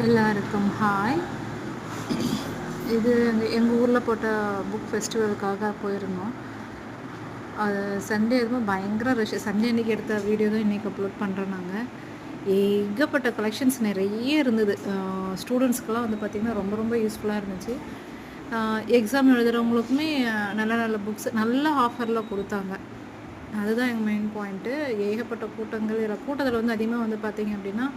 எல்லாருக்கும் ஹாய். இது எங்கள் ஊரில் போட்ட புக் ஃபெஸ்டிவலுக்காக போயிருந்தோம். அது சண்டே எதுவும் பயங்கர ரஷ். சண்டே அன்றைக்கி எடுத்த வீடியோ தான் இன்றைக்கி அப்லோட் பண்ணுறோம். நாங்கள் ஏகப்பட்ட கலெக்ஷன்ஸ் நிறைய இருந்தது. ஸ்டூடெண்ட்ஸ்க்கெலாம் வந்து பார்த்திங்கன்னா ரொம்ப ரொம்ப யூஸ்ஃபுல்லாக இருந்துச்சு. எக்ஸாம் எழுதுகிறவங்களுக்குமே நல்ல நல்ல புக்ஸ் நல்ல ஆஃபரில் கொடுத்தாங்க. அதுதான் எங்கள் மெயின் பாயிண்ட்டு. ஏகப்பட்ட கூட்டங்கள். இதில் கூட்டத்தில் வந்து அதிகமாக வந்து பார்த்திங்க அப்படின்னா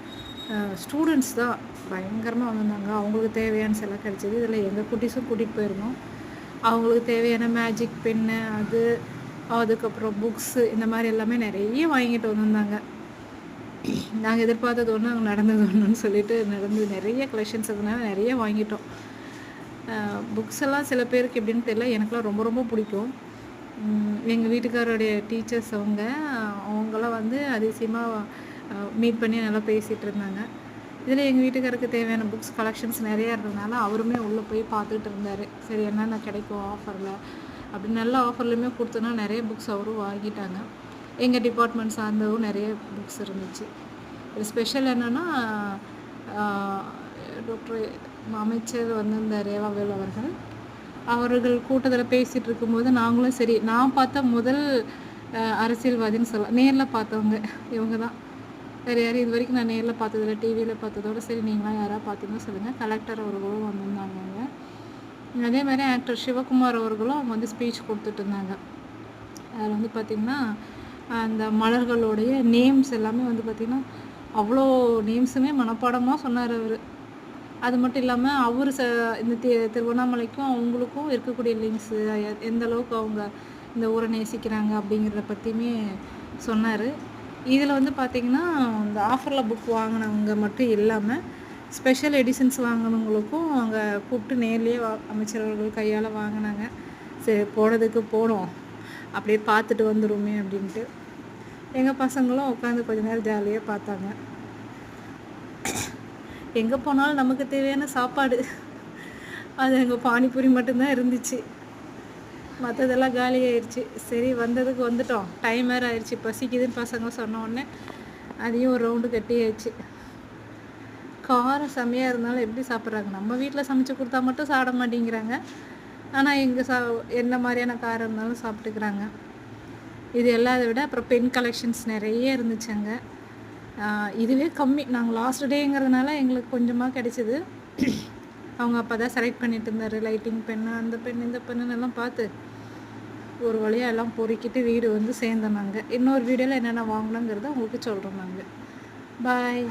ஸ்டூடெண்ட்ஸ் தான் பயங்கரமாக வந்திருந்தாங்க. அவங்களுக்கு தேவையான சில கிடச்சிது. இதில் எங்கள் குட்டீஸும் கூட்டிகிட்டு போயிருந்தோம். அவங்களுக்கு தேவையான மேஜிக் பென்னு, அதுக்கப்புறம் புக்ஸு, இந்த மாதிரி எல்லாமே நிறைய வாங்கிட்டு வந்திருந்தாங்க. நாங்கள் எதிர்பார்த்தது ஒன்று, அங்கே நடந்தது ஒன்றுன்னு சொல்லிட்டு நிறைய கலெக்ஷன்ஸ் இருந்தனால நிறைய வாங்கிட்டோம். புக்ஸ் எல்லாம் சில பேருக்கு எப்படின்னு தெரியல, எனக்குலாம் ரொம்ப ரொம்ப பிடிக்கும். எங்கள் வீட்டுக்காரோடைய டீச்சர்ஸ் அவங்களாம் வந்து அதிசயமாக மீட் பண்ணி நல்லா பேசிகிட்டு இருந்தாங்க. இதில் எங்கள் வீட்டுக்காருக்கு தேவையான புக்ஸ் கலெக்ஷன்ஸ் நிறையா இருந்ததுனால அவருமே உள்ளே போய் பார்த்துட்டு இருந்தார். சரி என்னென்ன கிடைக்கும் ஆஃபரில் அப்படி நல்ல ஆஃபர்லையுமே கொடுத்தோன்னா நிறைய புக்ஸ் அவரும் வாங்கிட்டாங்க. எங்கள் டிபார்ட்மெண்ட் சார்ந்தவும் நிறைய புக்ஸ் இருந்துச்சு. இது ஸ்பெஷல் என்னென்னா டாக்டர் அமைச்சர் வந்திருந்தார் ரேவாவேல் அவர்கள் கூட்டத்தில் பேசிகிட்டு இருக்கும்போது நாங்களும் சரி, நான் பார்த்த முதல் அரசியல்வாதின்னு சொல்லலாம். நேரில் பார்த்தவங்க இவங்க தான். வேறு யாரும் இது வரைக்கும் நான் நேரில் பார்த்ததில்ல, டிவியில் பார்த்ததோடு சரி. நீங்களாம் யாராவது பார்த்தீங்கன்னா சொல்லுங்கள். கலெக்டர் அவர்களும் வந்திருந்தாங்க. அதே மாதிரி ஆக்டர் சிவகுமார் அவர்களும் அவங்க வந்து ஸ்பீச் கொடுத்துட்டு இருந்தாங்க. அதில் வந்து பார்த்திங்கன்னா அந்த மலர்களுடைய நேம்ஸ் எல்லாமே வந்து பார்த்திங்கன்னா அவ்வளோ நேம்ஸுமே மனப்பாடமாக சொன்னார் அவர். அது மட்டும் இல்லாமல் அவர் இந்த திருவண்ணாமலைக்கும் அவங்களுக்கும் இருக்கக்கூடிய லிங்க்ஸு, எந்த அளவுக்கு அவங்க இந்த ஊரை நேசிக்கிறாங்க அப்படிங்கிறத பற்றியுமே சொன்னார். இதில் வந்து பார்த்திங்கன்னா இந்த ஆஃபரில் புக் வாங்கினவங்க மட்டும் இல்லாமல் ஸ்பெஷல் எடிஷன்ஸ் வாங்கினவங்களுக்கும் அங்கே கூப்பிட்டு நேர்லேயே அமைச்சர்கள் கையால் வாங்கினாங்க. சரி போனதுக்கு போனோம், அப்படியே பார்த்துட்டு வந்துடுமே அப்படின்ட்டு. எங்கள் பசங்களும் உட்காந்து கொஞ்ச நேரம் ஜாலியாக பார்த்தாங்க. எங்கே போனாலும் நமக்கு தேவையான சாப்பாடு அது எங்கள் பானிபூரி மட்டும்தான் இருந்துச்சு. மற்றதெல்லாம் காலி ஆயிடுச்சு. சரி வந்ததுக்கு வந்துட்டோம், டைம் வேறு ஆயிடுச்சு, பசிக்குதுன்னு பசங்க சொன்ன உடனே அதையும் ஒரு ரவுண்டு கட்டியாச்சு. காரம் செம்மையாக இருந்தாலும் எப்படி சாப்பிட்றாங்க? நம்ம வீட்டில் சமைச்சு கொடுத்தா மட்டும் சாப்பிட மாட்டேங்கிறாங்க. ஆனால் எங்கே என்ன மாதிரியான காரம் இருந்தாலும் சாப்பிட்டுக்கிறாங்க. இது எல்லாத்தை விட அப்புறம் பென் கலெக்ஷன்ஸ் நிறைய இருந்துச்சுங்க. இதுவே கம்மி. நாங்கள் லாஸ்ட் டேங்கிறதுனால எங்களுக்கு கொஞ்சமாக கிடச்சிது. அவங்க அப்போ தான் செலக்ட் பண்ணிட்டு இருந்தார். லைட்டிங் பென்னு, அந்த பென், இந்த பெண்ணுன்னு எல்லாம் பார்த்து ஒரு வழியாக எல்லாம் பொறுக்கிட்டு வீடு வந்து சேர்ந்தோம். நாங்கள் இன்னொரு வீடியோவில் என்னென்ன வாங்கினோங்கிறத உங்களுக்கு சொல்கிறோம். நாங்கள் பாய்.